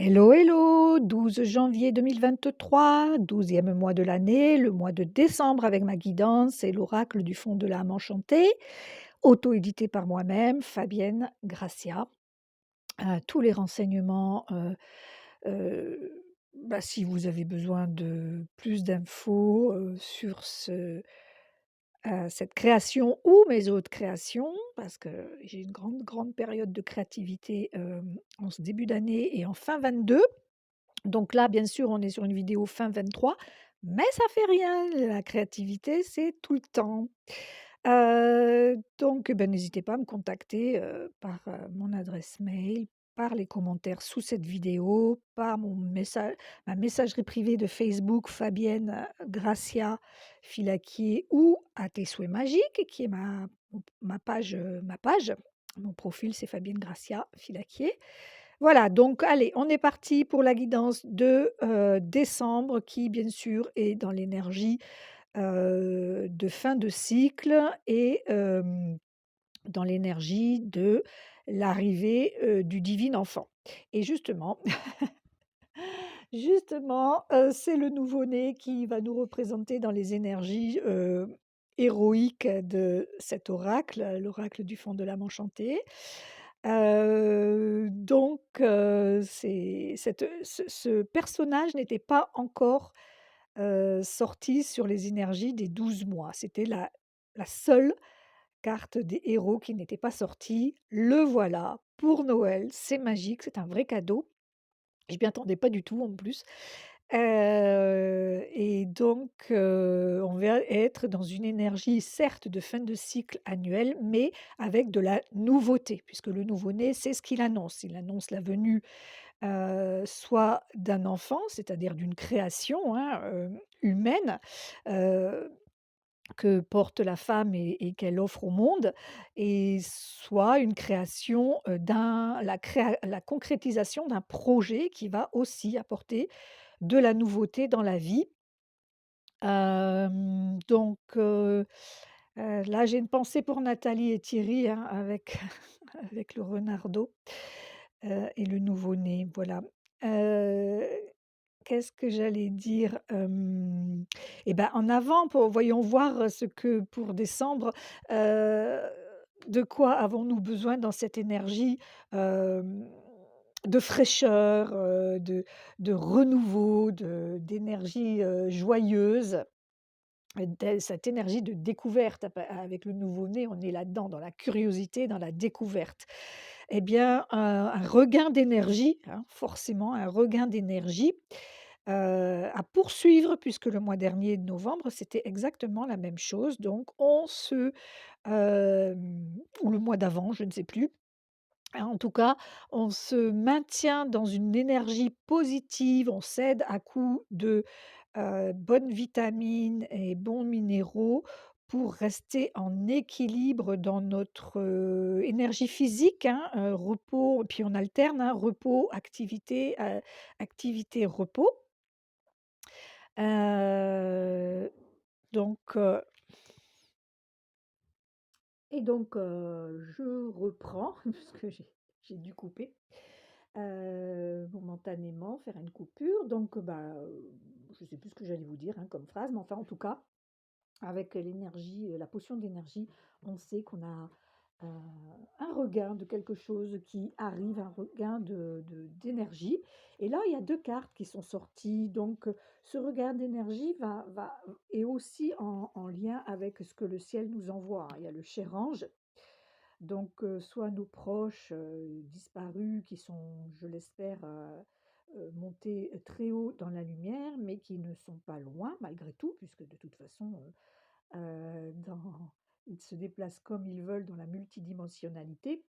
Hello, hello, 12 janvier 2023, 12e mois de l'année, le mois de décembre avec ma guidance et l'oracle du fond de l'âme enchantée, auto-édité par moi-même, Fabienne Gracia. Tous les renseignements, si vous avez besoin de plus d'infos sur cette création ou mes autres créations, parce que j'ai une grande, grande période de créativité en ce début d'année et en fin 22. Donc là, bien sûr, on est sur une vidéo fin 23, mais ça fait rien, la créativité, c'est tout le temps. Donc, n'hésitez pas à me contacter, par, mon adresse mail, par les commentaires sous cette vidéo, par ma messagerie privée de Facebook Fabienne, Gracia Filaquier ou à tes souhaits magiques qui est ma page. Mon profil, c'est Fabienne Gracia Filaquier. Voilà, donc allez, on est parti pour la guidance de, décembre qui, bien sûr, est dans l'énergie, de fin de cycle et dans l'énergie de l'arrivée, du divin enfant et justement, c'est le nouveau-né qui va nous représenter dans les énergies, héroïques de cet oracle, l'oracle du fond de l'âme enchantée. C'est ce personnage n'était pas encore, sorti sur les énergies des 12 mois. C'était la seule carte des héros qui n'était pas sortie. Le voilà pour Noël, c'est magique, c'est un vrai cadeau. Je m'y attendais pas du tout en plus. On va être dans une énergie certes de fin de cycle annuel, mais avec de la nouveauté puisque le nouveau-né, c'est ce qu'il annonce. Il annonce la venue, soit d'un enfant, c'est-à-dire d'une création, hein, humaine, heu, que porte la femme et qu'elle offre au monde et soit une création, la concrétisation d'un projet qui va aussi apporter de la nouveauté dans la vie. Là, j'ai une pensée pour Nathalie et Thierry, hein, avec avec le renardeau, et le nouveau-né, voilà. Heu, Qu'est-ce que j'allais dire? En avant voyons voir ce que pour décembre, heu, de quoi avons-nous besoin dans cette énergie, hem, de fraîcheur, de renouveau, d'énergie, joyeuse, cette énergie de découverte avec le nouveau-né, on est là-dedans, dans la curiosité, dans la découverte. Eh bien, un regain d'énergie, hein, forcément un regain d'énergie, à poursuivre puisque le mois dernier de novembre, c'était exactement la même chose. Donc ou le mois d'avant, je ne sais plus. En tout cas, on se maintient dans une énergie positive, on cède à coup de, bonnes vitamines et bons minéraux pour rester en équilibre dans notre, énergie physique, hein, repos et puis on alterne, hein, repos, activité, activité, repos. Heu, donc je reprends puisque j'ai dû couper. Momentanément, faire une coupure. Je ne sais plus ce que j'allais vous dire, hein, comme phrase, mais enfin, en tout cas, avec l'énergie, la potion d'énergie, on sait qu'on a, heu, un regain de quelque chose qui arrive, un regain d'énergie et là, il y a 2 cartes qui sont sorties donc ce regain d'énergie va est aussi en lien avec ce que le ciel nous envoie, hein. Il y a le cher ange donc, soit nos proches, disparus qui sont, je l'espère, montés très haut dans la lumière, mais qui ne sont pas loin malgré tout, puisque de toute façon, dans ils se déplacent comme ils veulent dans la multidimensionnalité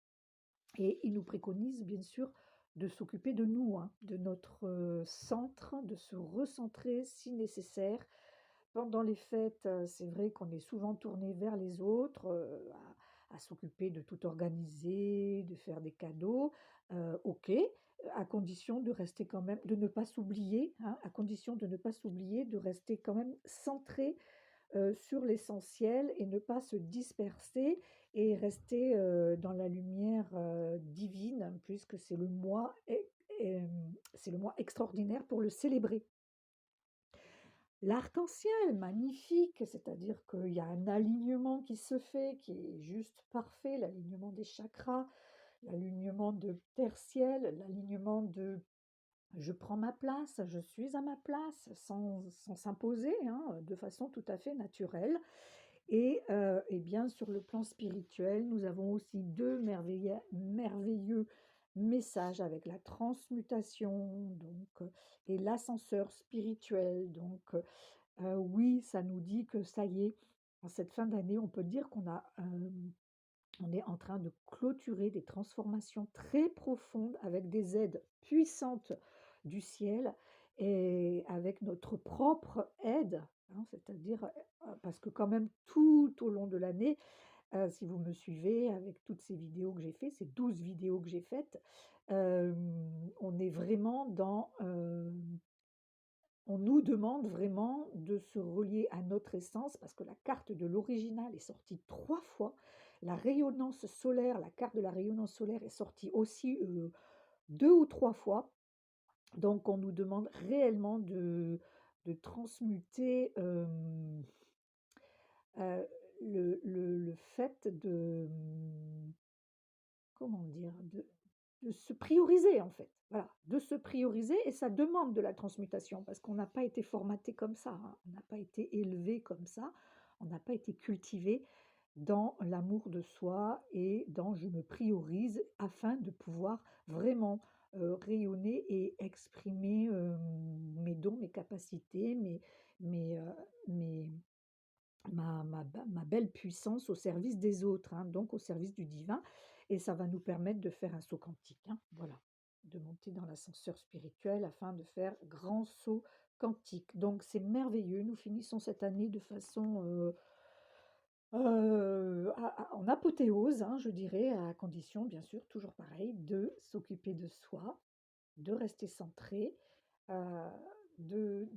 et ils nous préconisent bien sûr de s'occuper de nous, hein, de notre, centre, de se recentrer si nécessaire. Pendant les fêtes, c'est vrai qu'on est souvent tourné vers les autres, à s'occuper de tout organiser, de faire des cadeaux, OK, à condition de rester quand même de ne pas s'oublier, hein, à condition de ne pas s'oublier, de rester quand même centré, sur l'essentiel et ne pas se disperser et rester, dans la lumière, divine puisque c'est le moi c'est le mois extraordinaire pour le célébrer. L'arc-en-ciel, magnifique, c'est-à-dire qu'il y a un alignement qui se fait, qui est juste parfait, l'alignement des chakras, l'alignement de terre-ciel, l'alignement de je prends ma place, je suis à ma place, sans s'imposer, hein, de façon tout à fait naturelle. Et bien sur le plan spirituel, nous avons aussi deux merveilleux messages avec la transmutation et l'ascenseur spirituel. Oui, ça nous dit que ça y est, en cette fin d'année, on peut dire on est en train de clôturer des transformations très profondes avec des aides puissantes du ciel et avec notre propre aide, hein, c'est-à-dire parce que quand même tout au long de l'année, si vous me suivez avec toutes ces vidéos que j'ai faites, ces 12 vidéos que j'ai faites, euh, on est vraiment on nous demande vraiment de se relier à notre essence parce que la carte de l'original est sortie 3 fois. La rayonnance solaire, la carte de la rayonnance solaire est sortie aussi 2 ou 3 fois. Donc on nous demande réellement de transmuter euh, le fait comment dire, de se prioriser en fait. Voilà, de se prioriser et ça demande de la transmutation parce qu'on n'a pas été formaté comme ça, hein. On n'a pas été élevé comme ça, on n'a pas été cultivé dans l'amour de soi et dans je me priorise afin de pouvoir vraiment rayonner et exprimer mes dons, mes capacités, mes, euh, mes, ma belle puissance au service des autres, hein, donc au service du divin. Et ça va nous permettre de faire un saut quantique. Hein, voilà, de monter dans l'ascenseur spirituel afin de faire grand saut quantique. Donc c'est merveilleux. Nous finissons cette année de façon en apothéose, hein, je dirais, à condition, bien sûr, toujours pareil, de s'occuper de soi, de rester centré, euh, de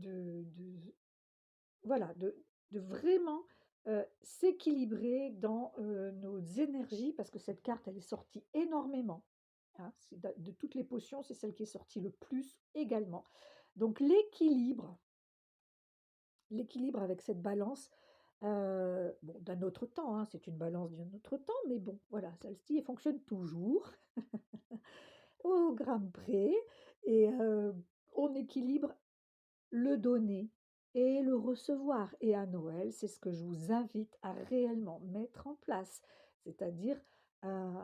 voilà, de vraiment s'équilibrer dans nos énergies, parce que cette carte, elle est sortie énormément. Hein, de toutes les potions, c'est celle qui est sortie le plus également. Donc l'équilibre avec cette balance, bon, d'un autre temps, hein, c'est une balance d'un autre temps, mais bon, voilà, celle-ci, elle fonctionne toujours au gramme près, et on équilibre le donner et le recevoir. Et à Noël, c'est ce que je vous invite à réellement mettre en place. C'est-à-dire, euh,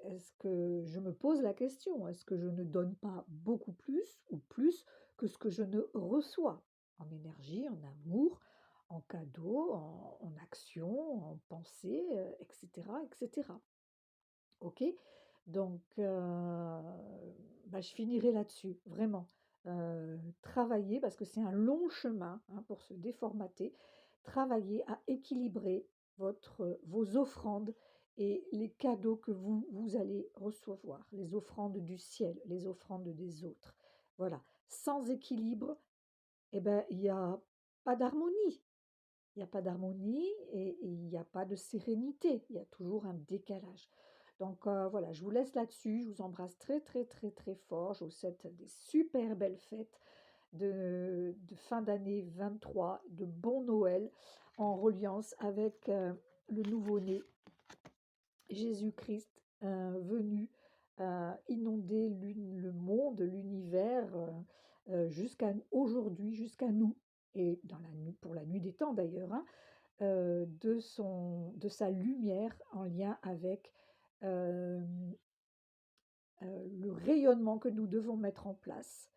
est-ce que je me pose la question, est-ce que je ne donne pas beaucoup plus ou plus que ce que je ne reçois en énergie, en amour, en cadeau, en action, en pensée, etc., etc. Ok. Donc, je finirai là-dessus, vraiment. Travailler, parce que c'est un long chemin, hein, pour se déformater, travailler à équilibrer vos offrandes et les cadeaux que vous allez recevoir, les offrandes du ciel, les offrandes des autres. Voilà. Sans équilibre, eh ben, il n'y a pas d'harmonie. Il n'y a pas d'harmonie et il n'y a pas de sérénité. Il y a toujours un décalage. Donc voilà, je vous laisse là-dessus. Je vous embrasse très très très très fort. Je vous souhaite des super belles fêtes de fin d'année 23, de bon Noël en reliance avec le nouveau-né Jésus-Christ venu inonder le monde, l'univers jusqu'à aujourd'hui, jusqu'à nous et dans la nuit, pour la nuit des temps d'ailleurs, hein, de sa lumière en lien avec euh, le rayonnement que nous devons mettre en place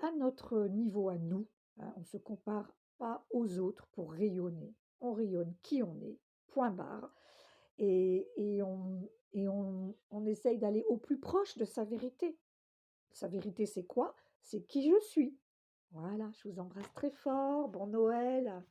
à notre niveau à nous. Hein. On ne se compare pas aux autres pour rayonner. On rayonne qui on est, point barre. Et on essaye d'aller au plus proche de sa vérité. Sa vérité, c'est quoi? C'est qui je suis. Voilà, je vous embrasse très fort. Bon Noël.